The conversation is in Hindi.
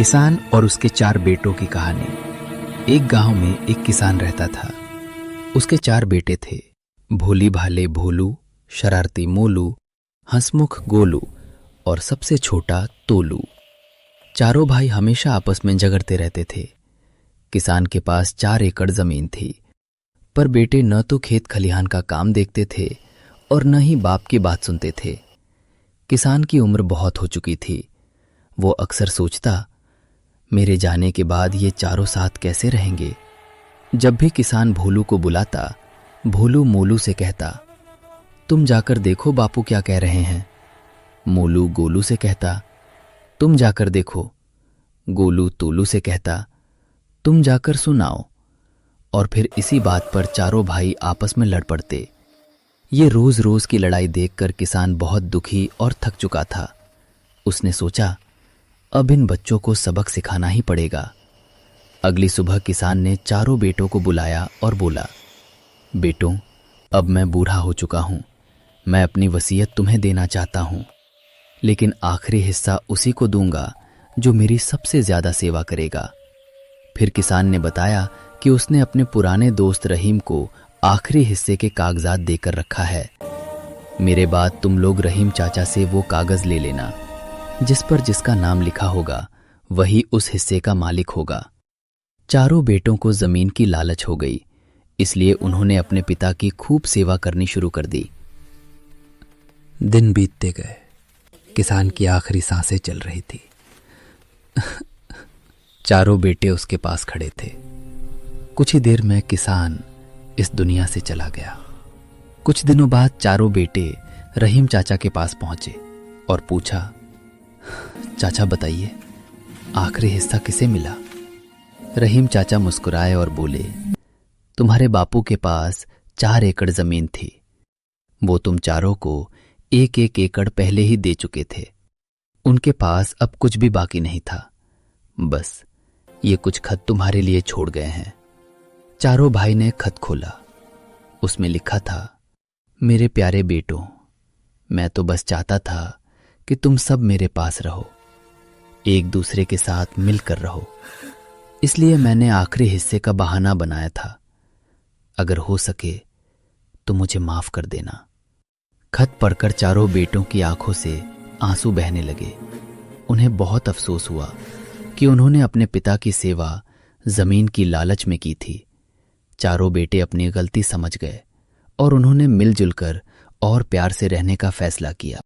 किसान और उसके 4 बेटों की कहानी। एक गांव में एक किसान रहता था। उसके 4 बेटे थे, भोली भाले भोलू, शरारती मोलू, हंसमुख गोलू और सबसे छोटा तोलू। चारों भाई हमेशा आपस में झगड़ते रहते थे। किसान के पास 4 एकड़ जमीन थी, पर बेटे न तो खेत खलिहान का काम देखते थे और न ही बाप की बात सुनते थे। किसान की उम्र बहुत हो चुकी थी। वो अक्सर सोचता, मेरे जाने के बाद ये चारों साथ कैसे रहेंगे। जब भी किसान भोलू को बुलाता, भोलू मोलू से कहता, तुम जाकर देखो बापू क्या कह रहे हैं। मोलू गोलू से कहता, तुम जाकर देखो। गोलू तोलू से कहता, तुम जाकर सुनाओ। और फिर इसी बात पर चारों भाई आपस में लड़ पड़ते। ये रोज रोज की लड़ाई देखकर किसान बहुत दुखी और थक चुका था। उसने सोचा, अब इन बच्चों को सबक सिखाना ही पड़ेगा। अगली सुबह किसान ने चारों बेटों को बुलाया और बोला, बेटों, अब मैं बूढ़ा हो चुका हूं। मैं अपनी वसीयत तुम्हें देना चाहता हूं, लेकिन आखिरी हिस्सा उसी को दूंगा जो मेरी सबसे ज्यादा सेवा करेगा। फिर किसान ने बताया कि उसने अपने पुराने दोस्त रहीम को आखिरी हिस्से के कागजात देकर रखा है। मेरे बाद तुम लोग रहीम चाचा से वो कागज ले लेना, जिस पर जिसका नाम लिखा होगा वही उस हिस्से का मालिक होगा। चारों बेटों को जमीन की लालच हो गई, इसलिए उन्होंने अपने पिता की खूब सेवा करनी शुरू कर दी। दिन बीतते गए। किसान की आखिरी सांसें चल रही थी। चारों बेटे उसके पास खड़े थे। कुछ ही देर में किसान इस दुनिया से चला गया। कुछ दिनों बाद चारों बेटे रहीम चाचा के पास पहुंचे और पूछा, चाचा बताइए, आखिरी हिस्सा किसे मिला। रहीम चाचा मुस्कुराए और बोले, तुम्हारे बापू के पास 4 एकड़ जमीन थी। वो तुम चारों को 1-1 एकड़ पहले ही दे चुके थे। उनके पास अब कुछ भी बाकी नहीं था। बस ये कुछ खत तुम्हारे लिए छोड़ गए हैं। चारों भाई ने खत खोला। उसमें लिखा था, मेरे प्यारे बेटों, मैं तो बस चाहता था कि तुम सब मेरे पास रहो, एक दूसरे के साथ मिलकर रहो। इसलिए मैंने आखिरी हिस्से का बहाना बनाया था। अगर हो सके तो मुझे माफ कर देना। खत पढ़कर चारों बेटों की आंखों से आंसू बहने लगे। उन्हें बहुत अफसोस हुआ कि उन्होंने अपने पिता की सेवा जमीन की लालच में की थी। चारों बेटे अपनी गलती समझ गए और उन्होंने मिलजुल कर और प्यार से रहने का फैसला किया।